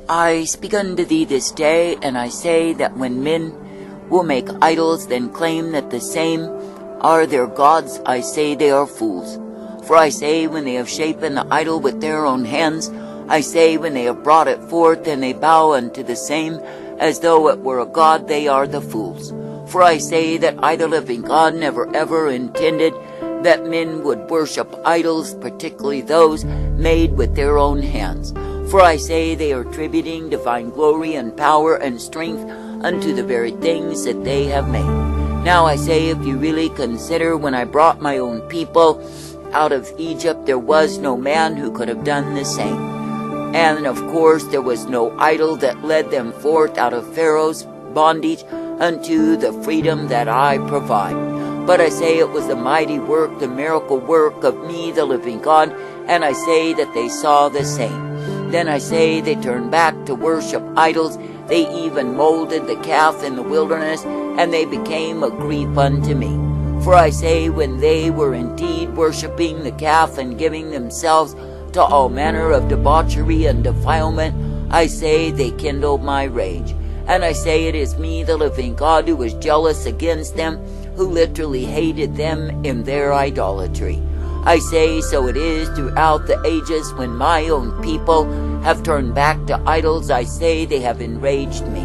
I speak unto thee this day, and I say that when men will make idols, then claim that the same are their gods, I say they are fools. For I say, when they have shapen the idol with their own hands, I say, when they have brought it forth, and they bow unto the same, as though it were a god, they are the fools. For I say that I, the living God, never ever intended that men would worship idols, particularly those made with their own hands. For I say they are attributing divine glory and power and strength unto the very things that they have made. Now I say, if you really consider, when I brought my own people out of Egypt, there was no man who could have done the same. And of course there was no idol that led them forth out of Pharaoh's bondage unto the freedom that I provide. But I say it was the mighty work, the miracle work of me, the living God, and I say that they saw the same. Then I say they turned back to worship idols. They even molded the calf in the wilderness, and they became a grief unto me. For I say, when they were indeed worshiping the calf and giving themselves to all manner of debauchery and defilement, I say they kindled my rage. And I say it is me, the living God, who was jealous against them, who literally hated them in their idolatry. I say, so it is throughout the ages, when my own people have turned back to idols, I say they have enraged me.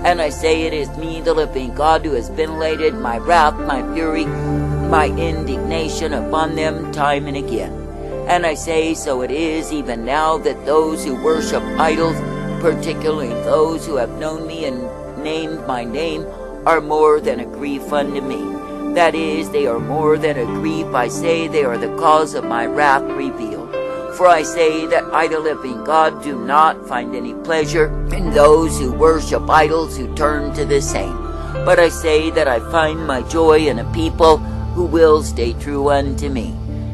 And I say it is me, the living God, who has ventilated my wrath, my fury, my indignation upon them time and again. And I say, so it is even now that those who worship idols, particularly those who have known me and named my name, are more than a grief unto me. That is, they are more than a grief. I say they are the cause of my wrath revealed. For I say that I, the living God, do not find any pleasure in those who worship idols, who turn to the same. But I say that I find my joy in a people who will stay true unto me.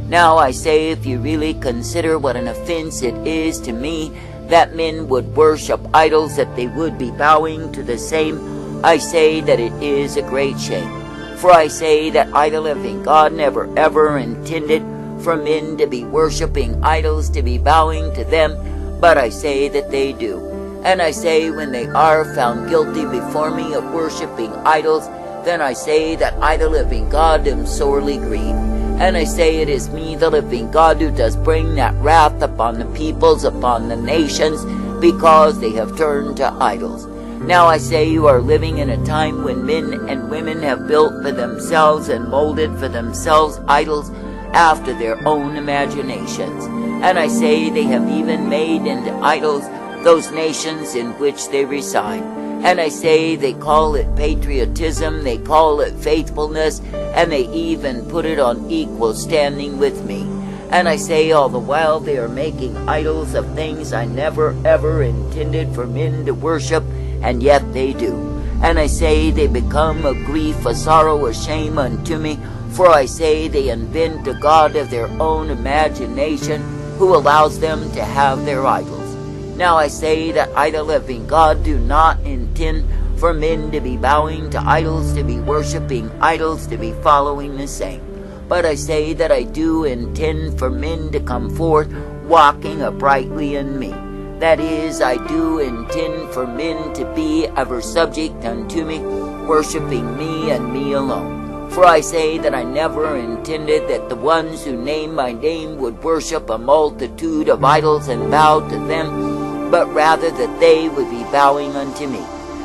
Now I say, if you really consider what an offense it is to me that men would worship idols, that they would be bowing to the same, I say that it is a great shame. For I say that I, the living God, never ever intended for men to be worshiping idols, to be bowing to them, but I say that they do. And I say, when they are found guilty before me of worshiping idols, then I say that I, the living God, am sorely grieved. And I say it is me, the living God, who does bring that wrath upon the peoples, upon the nations, because they have turned to idols. Now I say you are living in a time when men and women have built for themselves and molded for themselves idols after their own imaginations. And I say they have even made into idols those nations in which they reside. And I say they call it patriotism, they call it faithfulness, and they even put it on equal standing with me. And I say all the while they are making idols of things I never ever intended for men to worship, and yet they do. And I say they become a grief, a sorrow, a shame unto me, for I say they invent a god of their own imagination, who allows them to have their idols. Now I say that I, the living God, do not intend for men to be bowing to idols, to be worshiping idols, to be following the same. But I say that I do intend for men to come forth walking uprightly in me. That is, I do intend for men to be ever subject unto me, worshiping me and me alone. For I say that I never intended that the ones who name my name would worship a multitude of idols and bow to them, but rather that they would be bowing unto me.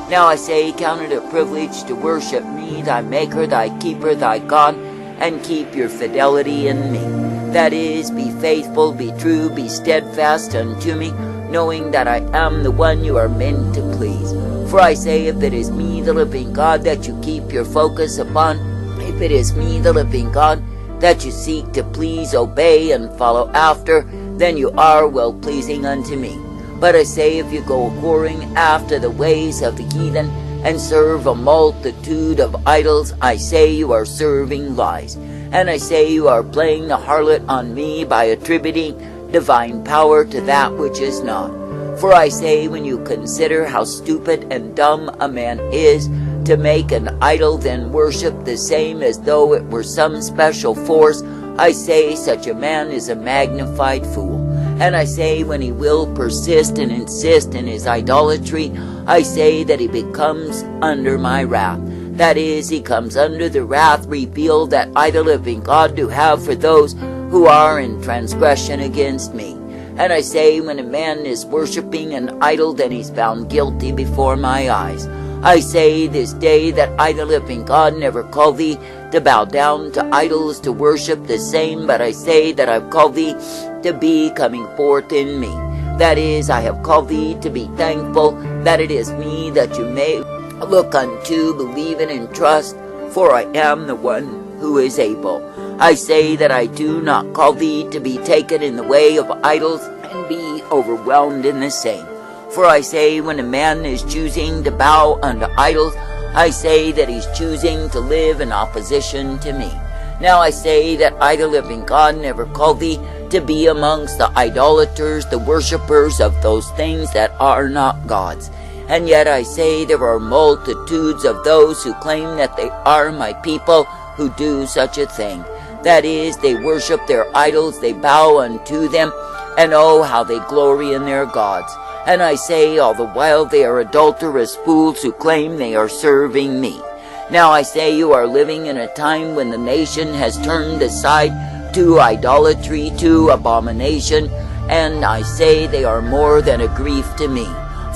Now I say, count it a privilege to worship me, thy Maker, thy Keeper, thy God, and keep your fidelity in me. That is, be faithful, be true, be steadfast unto me, knowing that I am the one you are meant to please. For I say, if it is me, the living God, that you keep your focus upon, if it is me, the living God, that you seek to please, obey, and follow after, then you are well-pleasing unto me. But I say, if you go whoring after the ways of the heathen, and serve a multitude of idols, I say you are serving lies. And I say you are playing the harlot on me by attributing divine power to that which is not. For I say, when you consider how stupid and dumb a man is to make an idol, then worship the same as though it were some special force, I say such a man is a magnified fool. And I say, when he will persist and insist in his idolatry, I say that he becomes under my wrath. That is, he comes under the wrath revealed that I, the living God, do have for those who are in transgression against me. And I say, when a man is worshiping an idol, then he's found guilty before my eyes. I say this day that I, the living God, never called thee to bow down to idols, to worship the same, but I say that I've called thee to be coming forth in me. That is, I have called thee to be thankful that it is me that you may look unto, believe in, and trust, for I am the one who is able. I say that I do not call thee to be taken in the way of idols and be overwhelmed in the same. For I say, when a man is choosing to bow unto idols, I say that he's choosing to live in opposition to me. Now I say that I, the living God, never called thee to be amongst the idolaters, the worshippers of those things that are not gods. And yet I say there are multitudes of those who claim that they are my people who do such a thing. That is, they worship their idols, they bow unto them, and oh, how they glory in their gods. And I say, all the while they are adulterous fools who claim they are serving me. Now I say, you are living in a time when the nation has turned aside to idolatry, to abomination, and I say they are more than a grief to me.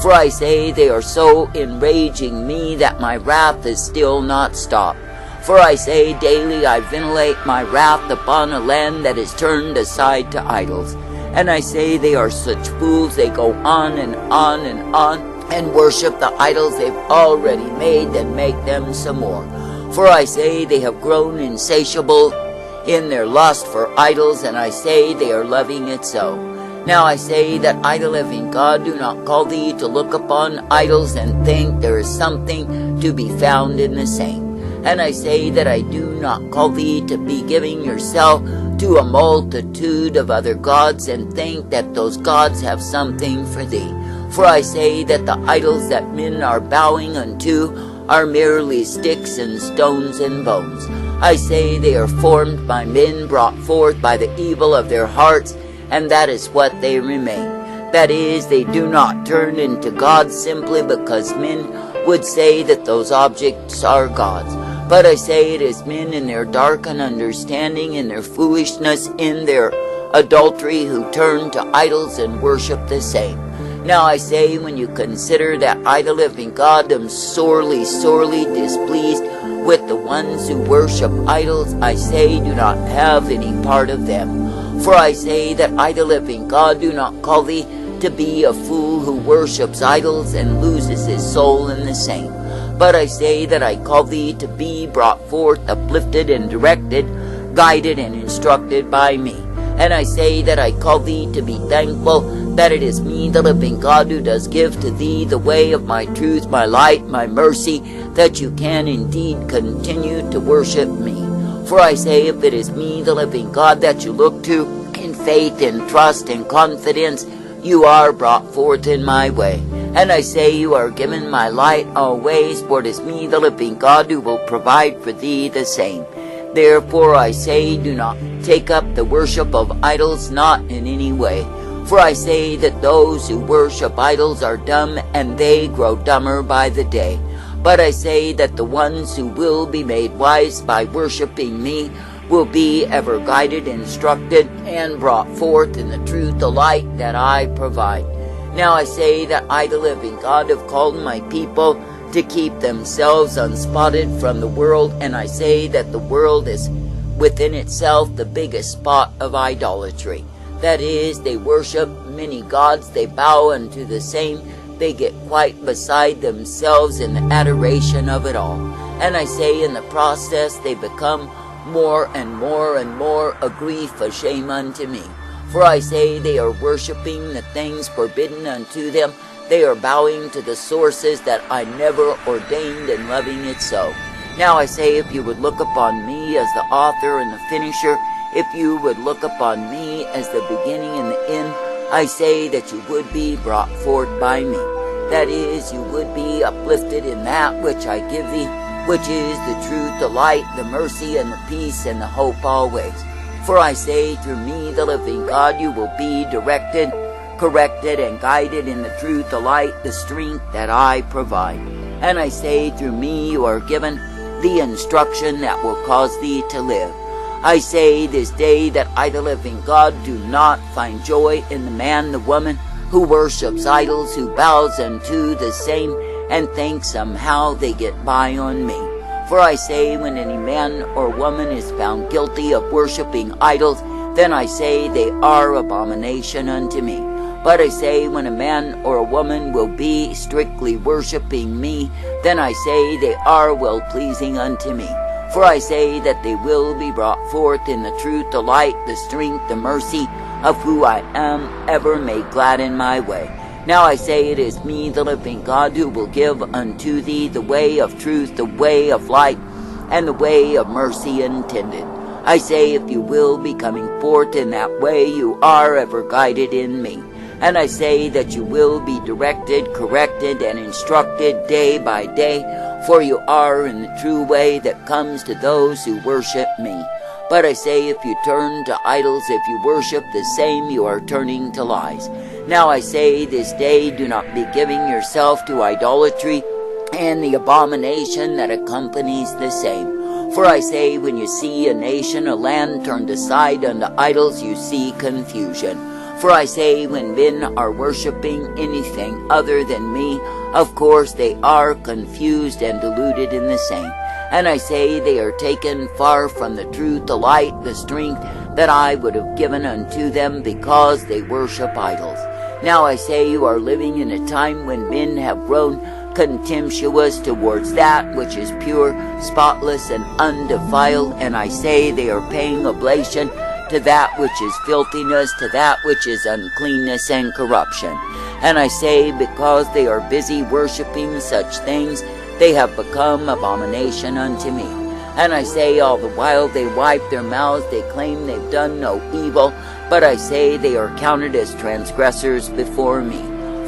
For I say they are so enraging me that my wrath is still not stopped. For I say daily I ventilate my wrath upon a land that is turned aside to idols. And I say they are such fools, they go on and on and on, and worship the idols they've already made, then make them some more. For I say they have grown insatiable in their lust for idols, and I say they are loving it so. Now I say that I, the living God, do not call thee to look upon idols and think there is something to be found in the same. And I say that I do not call thee to be giving yourself to a multitude of other gods and think that those gods have something for thee. For I say that the idols that men are bowing unto are merely sticks and stones and bones. I say they are formed by men, brought forth by the evil of their hearts, and that is what they remain. That is, they do not turn into gods simply because men would say that those objects are gods. But I say it is men in their darkened understanding, in their foolishness, in their adultery, who turn to idols and worship the same. Now I say, when you consider that I, the living God, am sorely, sorely displeased with the ones who worship idols, I say do not have any part of them. For I say that I, the living God, do not call thee to be a fool who worships idols and loses his soul in the same. But I say that I call thee to be brought forth, uplifted and directed, guided and instructed by me. And I say that I call thee to be thankful that it is me, the living God, who does give to thee the way of my truth, my light, my mercy, that you can indeed continue to worship me. For I say, if it is me, the living God, that you look to in faith and trust and confidence, you are brought forth in my way. And I say you are given my light always, for it is me, the living God, who will provide for thee the same. Therefore I say, do not take up the worship of idols, not in any way. For I say that those who worship idols are dumb, and they grow dumber by the day. But I say that the ones who will be made wise by worshiping me will be ever guided, instructed, and brought forth in the truth, the light that I provide. Now I say that I, the living God, have called my people to keep themselves unspotted from the world, and I say that the world is within itself the biggest spot of idolatry. That is, they worship many gods, they bow unto the same, they get quite beside themselves in the adoration of it all. And I say in the process they become more and more and more a grief, a shame unto me. For I say they are worshiping the things forbidden unto them. They are bowing to the sources that I never ordained, and loving it so. Now I say, if you would look upon me as the author and the finisher, if you would look upon me as the beginning and the end, I say that you would be brought forth by me. That is, you would be uplifted in that which I give thee, which is the truth, the light, the mercy, and the peace, and the hope always. For I say, through me, the living God, you will be directed, corrected, and guided in the truth, the light, the strength that I provide. And I say, through me, you are given the instruction that will cause thee to live. I say this day that I, the living God, do not find joy in the man, the woman, who worships idols, who bows unto the same, and thinks somehow they get by on me. For I say, when any man or woman is found guilty of worshiping idols, then I say they are abomination unto me. But I say, when a man or a woman will be strictly worshiping me, then I say they are well-pleasing unto me. For I say that they will be brought forth in the truth, the light, the strength, the mercy of who I am, ever made glad in my way. Now I say it is me, the living God, who will give unto thee the way of truth, the way of light, and the way of mercy intended. I say, if you will be coming forth in that way, you are ever guided in me. And I say that you will be directed, corrected, and instructed day by day, for you are in the true way that comes to those who worship me. But I say, if you turn to idols, if you worship the same, you are turning to lies. Now I say this day, do not be giving yourself to idolatry and the abomination that accompanies the same. For I say, when you see a nation, a land turned aside unto idols, you see confusion. For I say, when men are worshiping anything other than me, of course they are confused and deluded in the same. And I say, they are taken far from the truth, the light, the strength that I would have given unto them, because they worship idols. Now I say, you are living in a time when men have grown contemptuous towards that which is pure, spotless, and undefiled, and I say they are paying oblation to that which is filthiness, to that which is uncleanness and corruption. And I say, because they are busy worshiping such things, they have become abomination unto me. And I say, all the while they wipe their mouths, they claim they've done no evil, but I say they are counted as transgressors before me.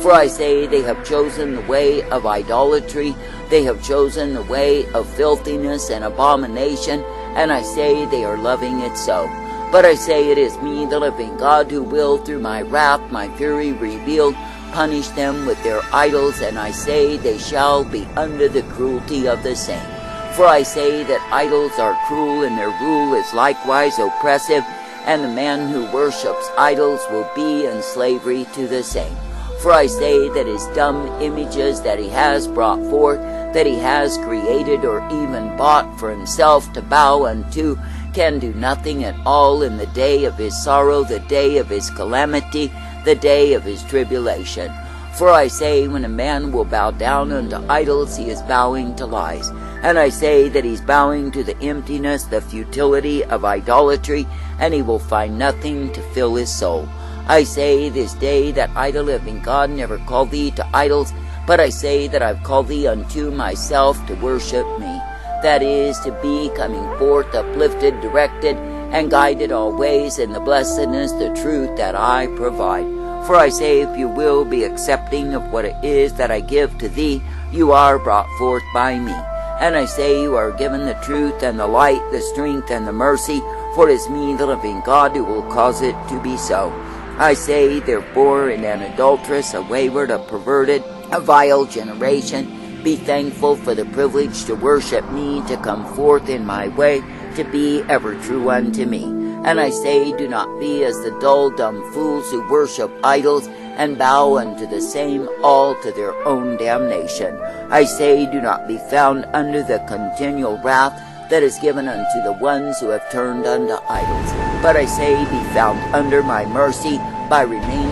For I say, they have chosen the way of idolatry, they have chosen the way of filthiness and abomination, and I say they are loving it so. But I say, it is me, the living God, who will through my wrath, my fury revealed, punish them with their idols, and I say they shall be under the cruelty of the same. For I say that idols are cruel, and their rule is likewise oppressive, and the man who worships idols will be in slavery to the same. For I say that his dumb images that he has brought forth, that he has created or even bought for himself to bow unto, can do nothing at all in the day of his sorrow, the day of his calamity, the day of his tribulation. For I say, when a man will bow down unto idols, he is bowing to lies. And I say that he's bowing to the emptiness, the futility of idolatry, and he will find nothing to fill his soul. I say this day that I, the living God, never called thee to idols, but I say that I've called thee unto myself to worship me. That is, to be coming forth uplifted, directed, and guided always in the blessedness, the truth that I provide. For I say, if you will be accepting of what it is that I give to thee, you are brought forth by me. And I say, you are given the truth and the light, the strength and the mercy, for it is me, the living God, who will cause it to be so. I say, therefore, in an adulterous, a wayward, a perverted, a vile generation, be thankful for the privilege to worship me, to come forth in my way, to be ever true unto me. And I say, do not be as the dull, dumb fools who worship idols, and bow unto the same, all to their own damnation. I say, do not be found under the continual wrath that is given unto the ones who have turned unto idols. But I say, be found under my mercy, by remaining